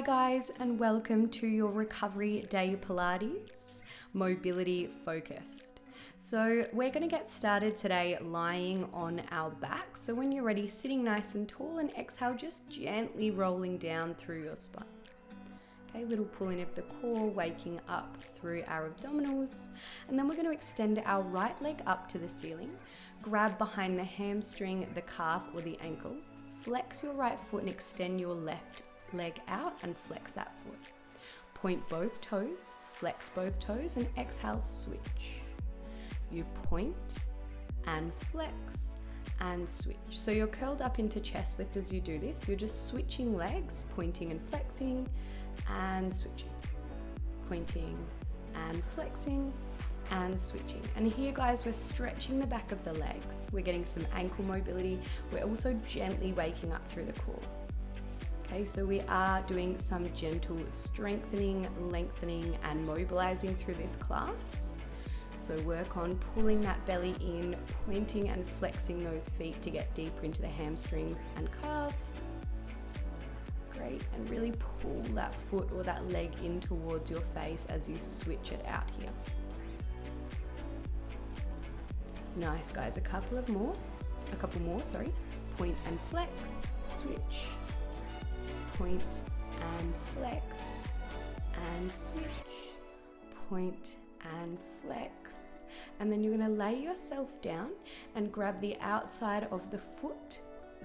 guys, and welcome to your Recovery Day Pilates, mobility focused. So we're going to get started today lying on our back. So when you're ready, sitting nice and tall, and exhale, just gently rolling down through your spine. Okay, little pulling of the core, waking up through our abdominals. And then we're going to extend our right leg up to the ceiling, grab behind the hamstring, the calf or the ankle, flex your right foot and extend your left leg out and flex that foot. Point both toes, flex both toes, and exhale, switch. You point and flex and switch. So you're curled up into chest lift as you do this. You're just switching legs, pointing and flexing and switching, pointing and flexing and switching. And here guys, we're stretching the back of the legs. We're getting some ankle mobility. We're also gently waking up through the core. Okay, so we are doing some gentle strengthening, lengthening and mobilizing through this class. So work on pulling that belly in, pointing and flexing those feet to get deeper into the hamstrings and calves. Great, and really pull that foot or that leg in towards your face as you switch it out here. Nice guys, a couple more, point and flex, switch, point and flex and switch, point and flex. And then you're going to lay yourself down and grab the outside of the foot,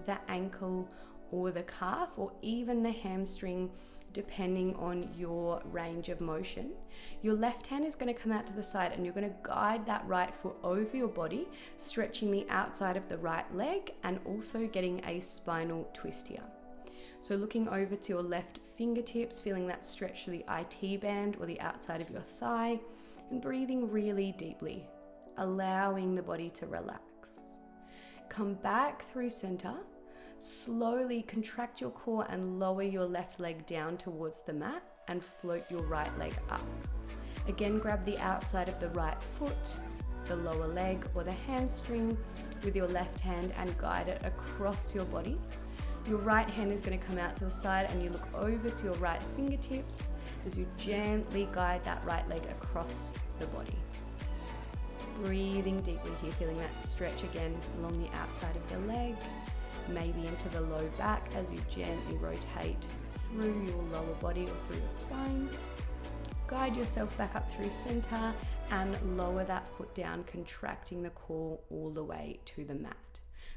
the ankle or the calf or even the hamstring, depending on your range of motion. Your left hand is going to come out to the side and you're going to guide that right foot over your body, stretching the outside of the right leg and also getting a spinal twist here. So looking over to your left fingertips, feeling that stretch to the IT band or the outside of your thigh, and breathing really deeply, allowing the body to relax. Come back through center. Slowly contract your core and lower your left leg down towards the mat and float your right leg up. Again, grab the outside of the right foot, the lower leg or the hamstring with your left hand and guide it across your body. Your right hand is going to come out to the side and you look over to your right fingertips as you gently guide that right leg across the body. Breathing deeply here, feeling that stretch again along the outside of the leg. Maybe into the low back as you gently rotate through your lower body or through your spine. Guide yourself back up through center and lower that foot down, contracting the core all the way to the mat.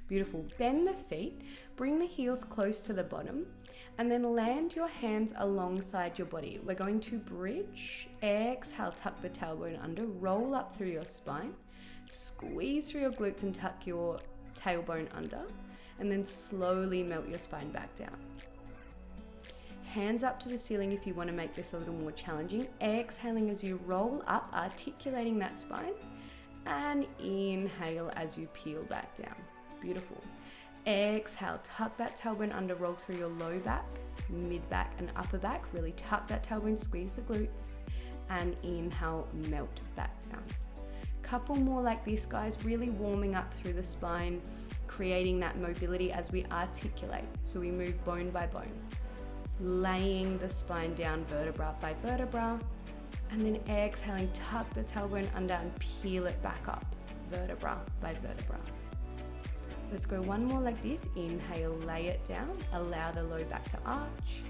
Beautiful. Bend the feet, bring the heels close to the bottom, and then land your hands alongside your body. We're going to bridge, exhale, tuck the tailbone under, roll up through your spine, squeeze through your glutes and tuck your tailbone under, and then slowly melt your spine back down. Hands up to the ceiling if you want to make this a little more challenging. Exhaling as you roll up, articulating that spine, and inhale as you peel back down. Beautiful. Exhale, tuck that tailbone under, roll through your low back, mid back and upper back. Really tuck that tailbone, squeeze the glutes, and inhale, melt back down. Couple more like this guys, really warming up through the spine, creating that mobility as we articulate. So we move bone by bone, laying the spine down vertebra by vertebra, and then exhaling, tuck the tailbone under and peel it back up, vertebra by vertebra. Let's go one more like this. Inhale, lay it down, allow the low back to arch.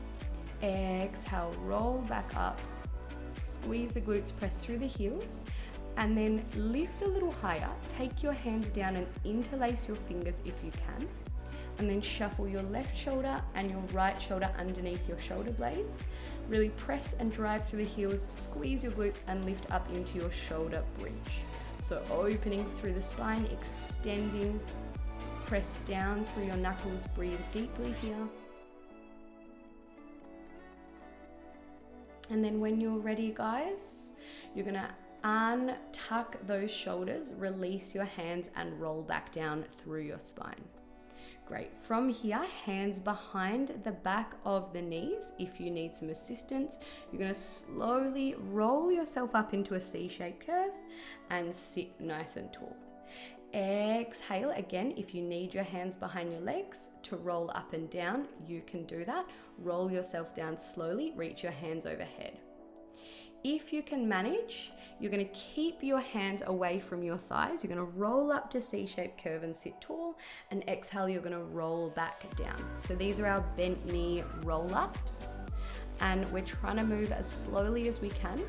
Exhale, roll back up, squeeze the glutes, press through the heels, and then lift a little higher. Take your hands down and interlace your fingers if you can. And then shuffle your left shoulder and your right shoulder underneath your shoulder blades. Really press and drive through the heels, squeeze your glutes and lift up into your shoulder bridge. So opening through the spine, extending, press down through your knuckles, breathe deeply here. And then when you're ready guys, you're gonna untuck those shoulders, release your hands and roll back down through your spine. Great. From here, hands behind the back of the knees. If you need some assistance, you're going to slowly roll yourself up into a C-shaped curve and sit nice and tall. Exhale. Again, if you need your hands behind your legs to roll up and down, you can do that. Roll yourself down slowly, reach your hands overhead. If you can manage, you're going to keep your hands away from your thighs. You're going to roll up to C-shaped curve and sit tall, and exhale, you're going to roll back down. So these are our bent knee roll-ups, and we're trying to move as slowly as we can.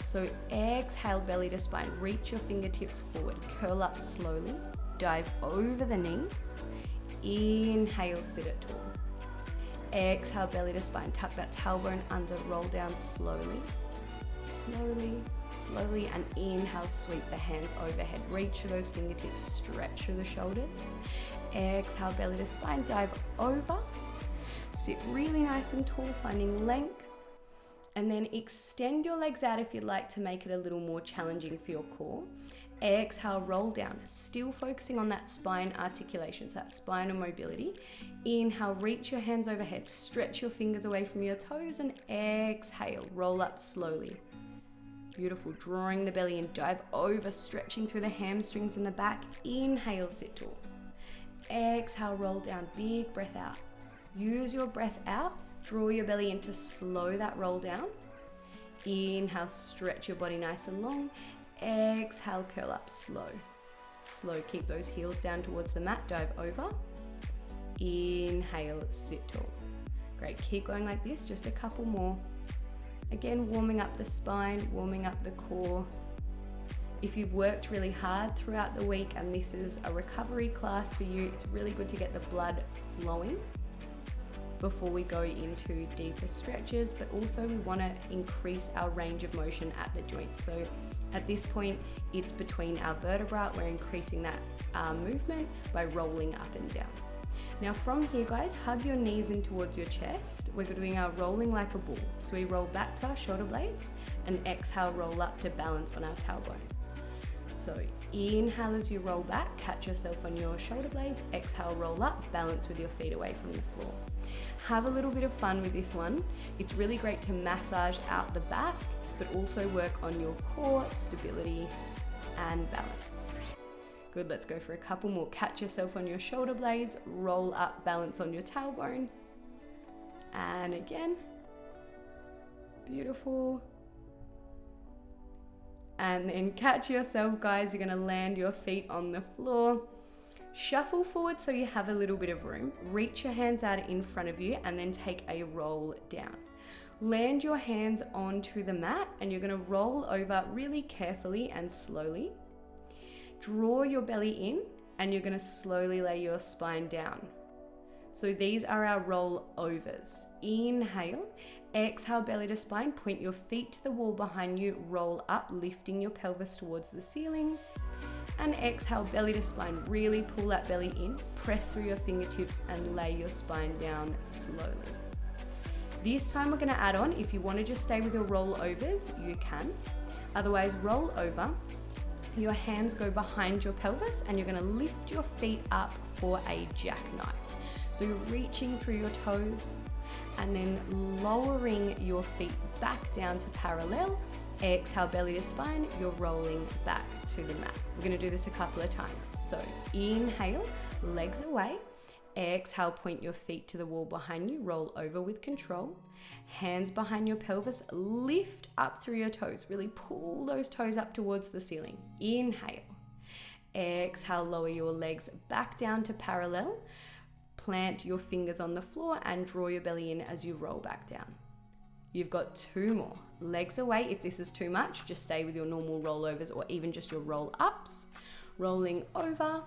So exhale, belly to spine, reach your fingertips forward, curl up slowly, dive over the knees, inhale, sit it tall. Exhale, belly to spine, tuck that tailbone under, roll down slowly. Slowly, and inhale, sweep the hands overhead. Reach through those fingertips, stretch through the shoulders. Exhale, belly to spine, dive over. Sit really nice and tall, finding length. And then extend your legs out if you'd like to make it a little more challenging for your core. Exhale, roll down, still focusing on that spine articulation, so that spinal mobility. Inhale, reach your hands overhead, stretch your fingers away from your toes, and exhale, roll up slowly. Beautiful, drawing the belly in, dive over, stretching through the hamstrings in the back. Inhale, sit tall. Exhale, roll down, big breath out. Use your breath out, draw your belly in to slow that roll down. Inhale, stretch your body nice and long. Exhale, curl up, slow. Keep those heels down towards the mat, dive over. Inhale, sit tall. Great, keep going like this, just a couple more. Again, warming up the spine, warming up the core. If you've worked really hard throughout the week and this is a recovery class for you, it's really good to get the blood flowing before we go into deeper stretches, but also we want to increase our range of motion at the joints. So at this point, it's between our vertebrae. We're increasing that movement by rolling up and down. Now from here, guys, hug your knees in towards your chest. We're doing our rolling like a bull. So we roll back to our shoulder blades and exhale, roll up to balance on our tailbone. So inhale as you roll back, catch yourself on your shoulder blades. Exhale, roll up, balance with your feet away from the floor. Have a little bit of fun with this one. It's really great to massage out the back, but also work on your core, stability, and balance. Good, let's go for a couple more. Catch yourself on your shoulder blades, roll up, balance on your tailbone. And again, beautiful. And then catch yourself, guys. You're gonna land your feet on the floor. Shuffle forward so you have a little bit of room. Reach your hands out in front of you and then take a roll down. Land your hands onto the mat and you're gonna roll over really carefully and slowly. Draw your belly in and you're going to slowly lay your spine down. So these are our roll overs. Inhale, exhale, belly to spine, point your feet to the wall behind you, roll up, lifting your pelvis towards the ceiling. And exhale, belly to spine, really pull that belly in, press through your fingertips and lay your spine down slowly. This time we're going to add on, if you want to just stay with your roll overs, you can. Otherwise, roll over. Your hands go behind your pelvis and you're going to lift your feet up for a jackknife. So you're reaching through your toes and then lowering your feet back down to parallel. Exhale, belly to spine, you're rolling back to the mat. We're going to do this a couple of times. So inhale, legs away. Exhale, point your feet to the wall behind you, roll over with control. Hands behind your pelvis, lift up through your toes. Really pull those toes up towards the ceiling. Inhale. Exhale, lower your legs back down to parallel. Plant your fingers on the floor and draw your belly in as you roll back down. You've got two more. Legs away. If this is too much, just stay with your normal rollovers or even just your roll ups. Rolling over.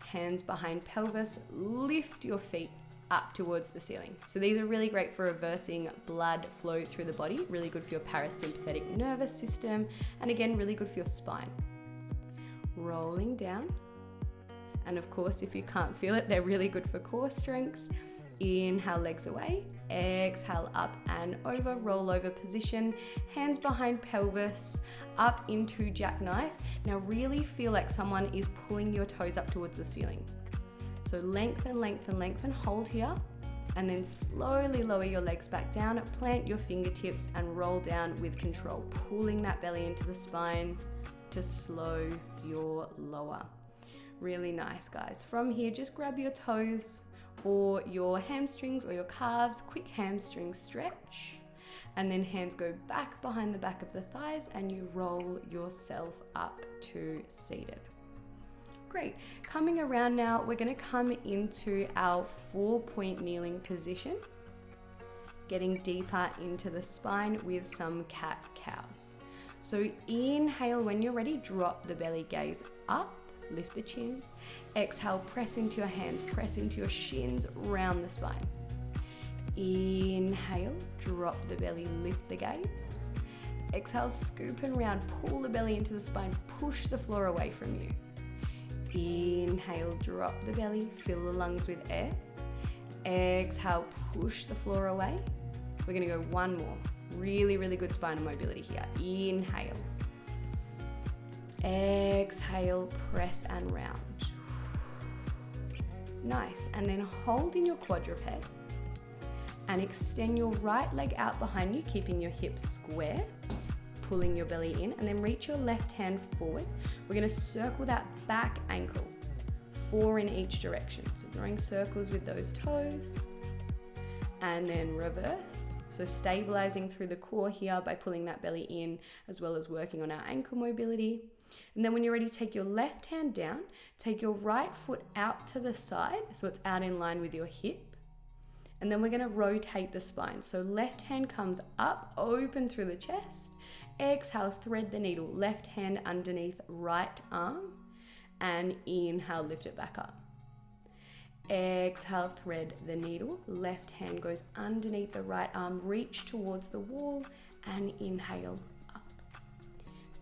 Hands behind pelvis, lift your feet up towards the ceiling. So these are really great for reversing blood flow through the body, really good for your parasympathetic nervous system, and again, really good for your spine. Rolling down. And of course, if you can't feel it, they're really good for core strength. Inhale, legs away. Exhale, up and over, roll over position, hands behind pelvis, up into jackknife. Now really feel like someone is pulling your toes up towards the ceiling. So lengthen, lengthen, lengthen, hold here, and then slowly lower your legs back down, plant your fingertips and roll down with control, pulling that belly into the spine to slow your lower. Really nice, guys. From here, just grab your toes or your hamstrings or your calves, quick hamstring stretch, and then hands go back behind the back of the thighs and you roll yourself up to seated. Great. Coming around now, we're going to come into our 4-point kneeling position, getting deeper into the spine with some cat-cows. So inhale, when you're ready, drop the belly, gaze up, lift the chin. Exhale, press into your hands, press into your shins, round the spine. Inhale, drop the belly, lift the gaze. Exhale, scoop and round, pull the belly into the spine, push the floor away from you. Inhale, drop the belly, fill the lungs with air. Exhale, push the floor away. We're gonna go one more. Really, really good spinal mobility here. Inhale. Exhale, press and round. Nice. And then hold in your quadruped and extend your right leg out behind you, keeping your hips square, pulling your belly in, and then reach your left hand forward. We're going to circle that back ankle, 4 in each direction. So drawing circles with those toes, and then reverse. So stabilizing through the core here by pulling that belly in, as well as working on our ankle mobility. And then when you're ready, take your left hand down, take your right foot out to the side, so it's out in line with your hip. And then we're going to rotate the spine. So left hand comes up, open through the chest. Exhale, thread the needle, left hand underneath right arm, and inhale, lift it back up. Exhale, thread the needle, left hand goes underneath the right arm, reach towards the wall, and inhale up.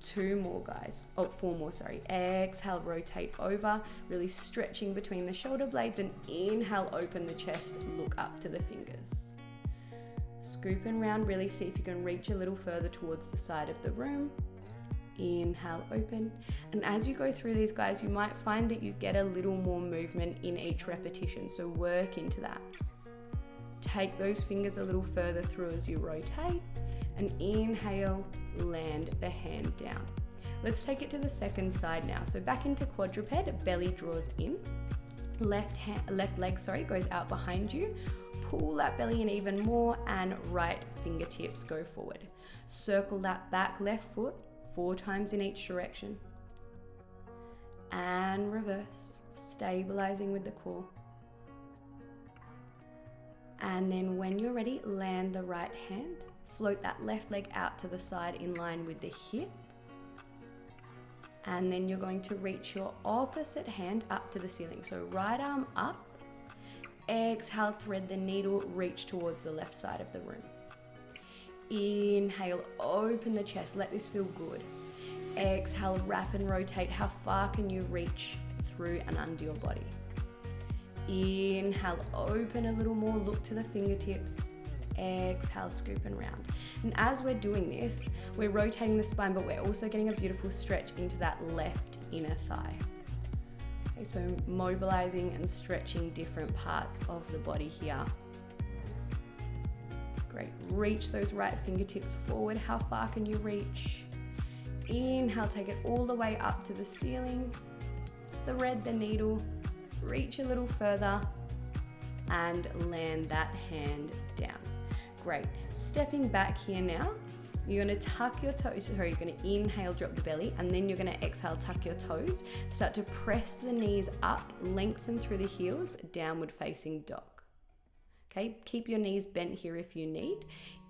2 more, guys. Oh, 4 more, sorry. Exhale, rotate over, really stretching between the shoulder blades, and inhale, open the chest, look up to the fingers. Scoop and round, really see if you can reach a little further towards the side of the room. Inhale, open. And as you go through these, guys, you might find that you get a little more movement in each repetition, so work into that. Take those fingers a little further through as you rotate, and inhale, land the hand down. Let's take it to the second side now. So back into quadruped, belly draws in, left leg goes out behind you. Pull that belly in even more, and right fingertips go forward. Circle that back left foot 4 times in each direction. And reverse, stabilizing with the core. And then when you're ready, land the right hand. Float that left leg out to the side in line with the hip. And then you're going to reach your opposite hand up to the ceiling. So right arm up. Exhale, thread the needle, reach towards the left side of the room. Inhale, open the chest, let this feel good. Exhale, wrap and rotate. How far can you reach through and under your body? Inhale, open a little more, look to the fingertips. Exhale, scoop and round. And as we're doing this, we're rotating the spine, but we're also getting a beautiful stretch into that left inner thigh. Okay, so mobilizing and stretching different parts of the body here. Great, reach those right fingertips forward. How far can you reach? Inhale, take it all the way up to the ceiling. Thread the needle, reach a little further, and land that hand down. Great, stepping back here now, you're going to tuck your toes, you're going to inhale, drop the belly, and then you're going to exhale, tuck your toes. Start to press the knees up, lengthen through the heels, downward facing dog. Okay, keep your knees bent here if you need.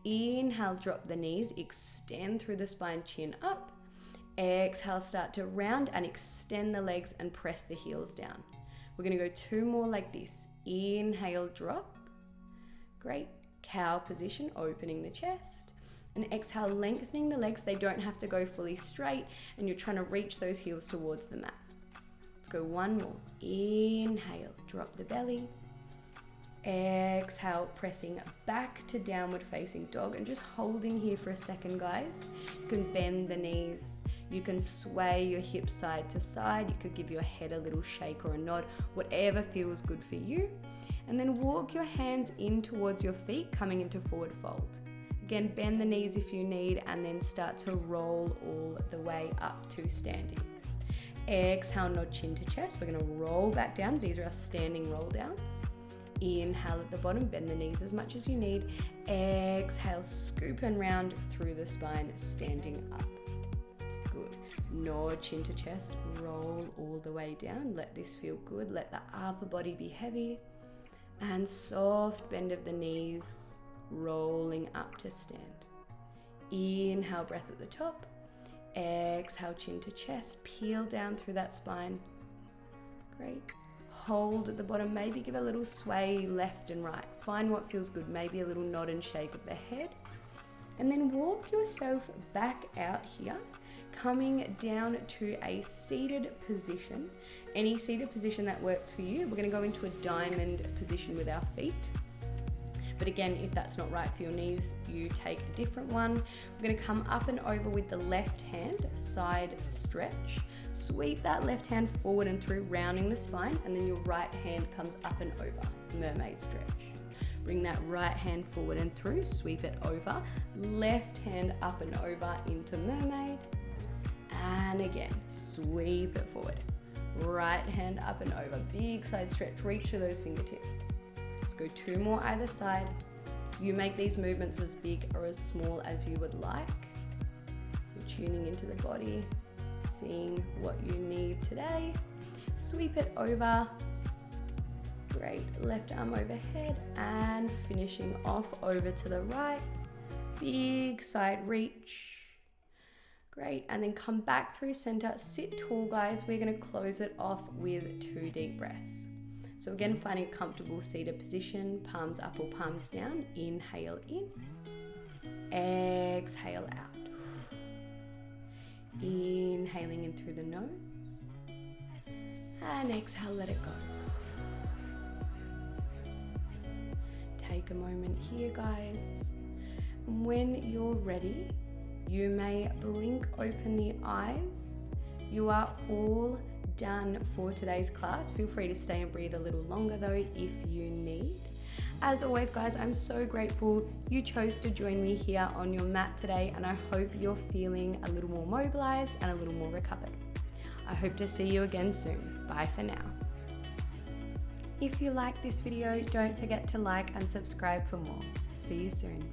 Inhale, drop the knees, extend through the spine, chin up. Exhale, start to round and extend the legs and press the heels down. We're going to go 2 more like this. Inhale, drop. Great. Cow position, opening the chest. And exhale, lengthening the legs. They don't have to go fully straight, and you're trying to reach those heels towards the mat. Let's go 1 more. Inhale, drop the belly. Exhale, pressing back to downward facing dog, and just holding here for a second, guys. You can bend the knees. You can sway your hips side to side. You could give your head a little shake or a nod, whatever feels good for you. And then walk your hands in towards your feet, coming into forward fold. Again, bend the knees if you need, and then start to roll all the way up to standing. Exhale, nod chin to chest. We're gonna roll back down. These are our standing roll downs. Inhale at the bottom, bend the knees as much as you need. Exhale, scoop and round through the spine, standing up. Good. Nod chin to chest, roll all the way down. Let this feel good. Let the upper body be heavy. And soft bend of the knees, rolling up to stand. Inhale, breath at the top. Exhale, chin to chest. Peel down through that spine. Great. Hold at the bottom, maybe give a little sway left and right. Find what feels good, maybe a little nod and shake of the head. And then walk yourself back out here, coming down to a seated position. Any seated position that works for you. We're gonna go into a diamond position with our feet. But again, if that's not right for your knees, you take a different one. We're gonna come up and over with the left hand, side stretch. Sweep that left hand forward and through, rounding the spine, and then your right hand comes up and over, mermaid stretch. Bring that right hand forward and through, sweep it over. Left hand up and over into mermaid. And again, sweep it forward. Right hand up and over, big side stretch, reach for those fingertips. Go 2 more either side. You make these movements as big or as small as you would like. So tuning into the body, seeing what you need today. Sweep it over. Great, left arm overhead and finishing off over to the right. Big side reach. Great, and then come back through center. Sit tall, guys. We're gonna close it off with 2 deep breaths. So again, finding a comfortable seated position, palms up or palms down. Inhale in, exhale out. Inhaling in through the nose, and exhale, let it go. Take a moment here, guys. And when you're ready, you may blink open the eyes. You are all done for today's class. Feel free to stay and breathe a little longer though if you need. As always, guys, I'm so grateful you chose to join me here on your mat today, and I hope you're feeling a little more mobilized and a little more recovered. I hope to see you again soon. Bye for now. If you like this video, don't forget to like and subscribe for more. See you soon.